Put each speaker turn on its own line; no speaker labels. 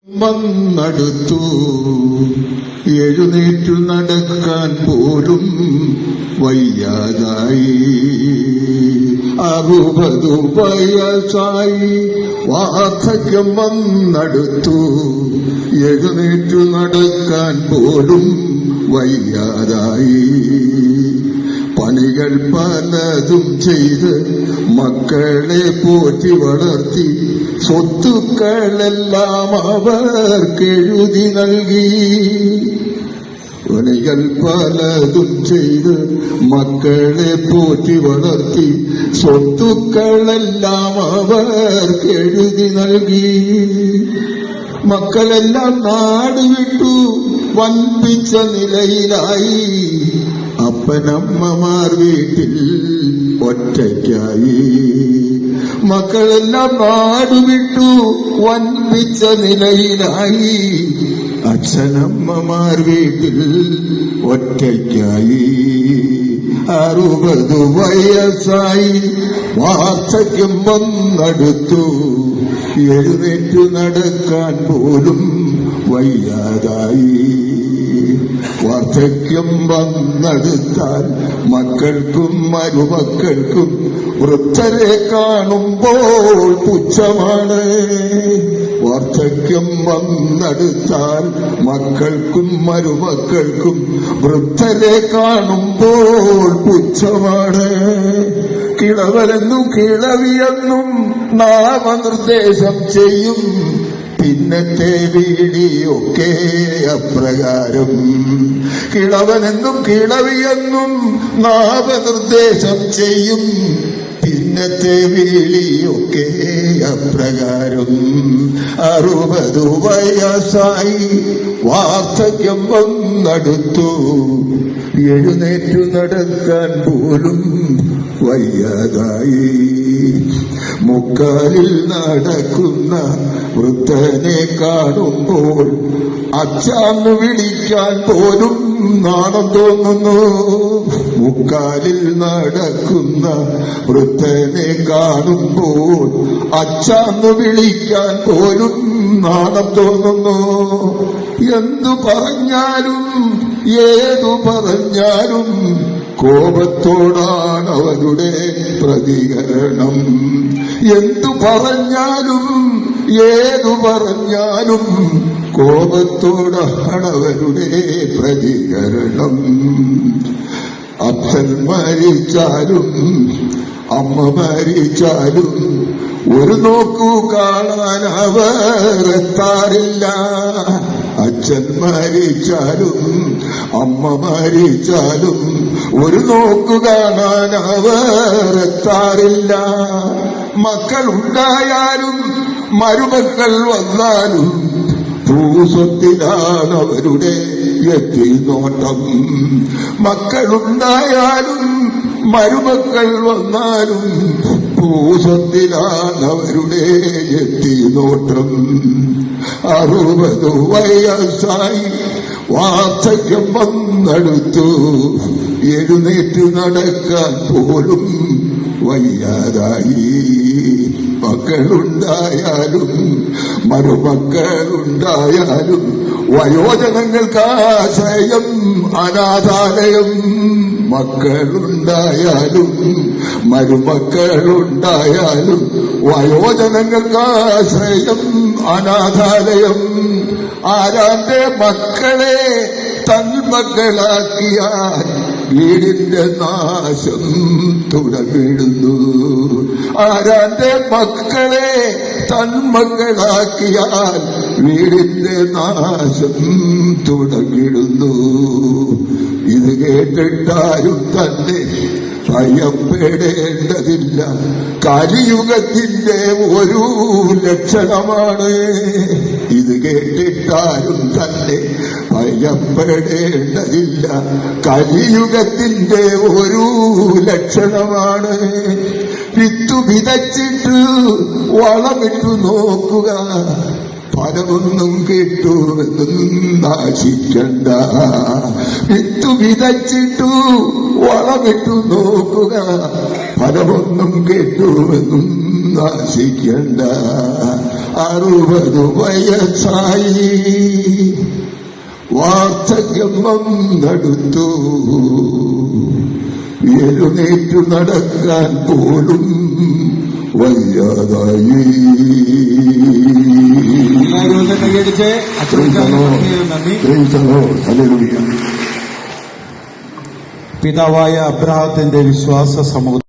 വന്നടുത്തു എഴുന്നേറ്റു നടക്കാൻ പോലും വയ്യാതായി. 60 വയസ്സായി വാർദ്ധക്യം വന്നടുത്തു എഴുന്നേറ്റു നടക്കാൻ പോലും വയ്യാതായി. പണികൾ പലതും ചെയ്ത് മക്കളെ പോറ്റി വളർത്തി സ്വത്തുക്കളെല്ലാം അവർക്കെഴുതി നൽകി. പണികൾ പലതും ചെയ്ത് മക്കളെ പോറ്റി വളർത്തി സ്വത്തുക്കളെല്ലാം അവർക്കെഴുതി നൽകി. മക്കളെല്ലാം നാട് വിട്ടു വൻപിച്ച നിലയിലായി. അപ്പനമ്മമാർ വീട്ടിൽ ഒറ്റയ്ക്കായി. മക്കളെല്ലാം നാടുവിട്ടു വൻപിച്ച നിലയിലായി. അച്ഛനമ്മമാർ വീട്ടിൽ ഒറ്റയ്ക്കായി. 60 വയസ്സായി വാർദ്ധക്യം വന്നടുത്തു എഴുന്നേറ്റു നടക്കാൻ പോലും വയ്യാതായി. വാർദ്ധക്യം വന്നെടുത്താൽ മക്കൾക്കും മരുമക്കൾക്കും വൃദ്ധരെ കാണുമ്പോൾ പുച്ഛമാണ്. വാർദ്ധക്യം വന്നെടുത്താൽ മക്കൾക്കും മരുമക്കൾക്കും വൃദ്ധരെ കാണുമ്പോൾ പുച്ഛമാണ്. കിളവരെന്നും കിളവിയെന്നും നാമനിർദ്ദേശം ചെയ്യും. പിന്നത്തെ വീടിയൊക്കെ അപ്രകാരം. കിളവനെന്നും കിളവിയെന്നും നാമനിർദ്ദേശം ചെയ്യും. പിന്നത്തെ വീളിയൊക്കെ അപ്രകാരം. 60 വയസ്സായി വാർദ്ധക്യം വന്നടുത്തു എഴുന്നേറ്റു നടക്കാൻ പോലും വയ്യാതായി. മുക്കാലിൽ നടക്കുന്ന വൃദ്ധനെ കാണുമ്പോൾ അച്ഛാന്ന് വിളിക്കാൻ പോലും നാണം തോന്നുന്നു. മുക്കാലിൽ നടക്കുന്ന വൃദ്ധനെ കാണുമ്പോൾ അച്ഛാന്ന് വിളിക്കാൻ പോലും നാണം തോന്നുന്നു. എന്തു പറഞ്ഞാലും ഏതു പറഞ്ഞാലും കോപത്തോടാണ് അവരുടെ പ്രതികരണം. എന്തു പറഞ്ഞാലും ഏതു പറഞ്ഞാലും കോപത്തോടാണ് അവരുടെ പ്രതികരണം. അച്ഛൻ മരിച്ചാലും അമ്മ മരിച്ചാലും ഒരു നോക്കു കാണാൻ അവർ എത്താറില്ല. അച്ഛൻ മരിച്ചാലും അമ്മ മരിച്ചാലും ഒരു നോക്കു കാണാൻ അവർ എത്താറില്ല. മക്കളുണ്ടായാലും മരുമക്കൾ വന്നാലും ഭൂസ്വത്തിലാണ് അവരുടെ എത്തിനോട്ടം. മക്കളുണ്ടായാലും മരുമക്കൾ വന്നാലും ഭൂസ്വത്തിലാണ് അവരുടെ എത്തിനോട്ടം. 60 വയസ്സായി വാർദ്ധക്യം വന്നടുത്തു എഴുന്നേറ്റു നടക്കാൻ പോലും വയ്യാതായി. മക്കളുണ്ടായാലും മരുമക്കളുണ്ടായാലും വയോജനങ്ങൾക്ക് ആശ്രയം അനാഥാലയം. മക്കളുണ്ടായാലും മരുമക്കളുണ്ടായാലും വയോജനങ്ങൾക്ക് ആശ്രയം അനാഥാലയം. ആരാന്റെ മക്കളെ തന്മക്കളാക്കിയാൽ വീടിന്റെ നാശം തുടങ്ങിടുന്നു. ആരാന്റെ മക്കളെ തന്മക്കളാക്കിയാൽ വീടിന്റെ നാശം തുടങ്ങിടുന്നു. ഇത് കേട്ടിട്ടാരും തന്നെ ഭയപ്പെടേണ്ടതില്ല. കലിയുഗത്തിന്റെ ഒരു ലക്ഷണമാണ്. ഇത് കേട്ടിട്ടാരും തന്നെ ഭയപ്പെടേണ്ടതില്ല. കലിയുഗത്തിന്റെ ഒരു ലക്ഷണമാണ്. വിത്തു വിതച്ചിട്ട് വളമിട്ടു നോക്കുക, ഫലമൊന്നും കിട്ടുമെന്നും നാശിക്കണ്ട. വിത്തു വിതച്ചിട്ടു വളമിട്ടു നോക്കുക, ഫലമൊന്നും കിട്ടുമെന്നും നാശിക്കണ്ട. 60 വയസ്സായി, വാർദ്ധക്യം വന്നെടുത്തു, എഴുന്നേറ്റു നടക്കാൻ പോലും വയ്യാതായി.
പിതാവായ അബ്രഹാത്തിന്റെ വിശ്വാസ സമൂഹം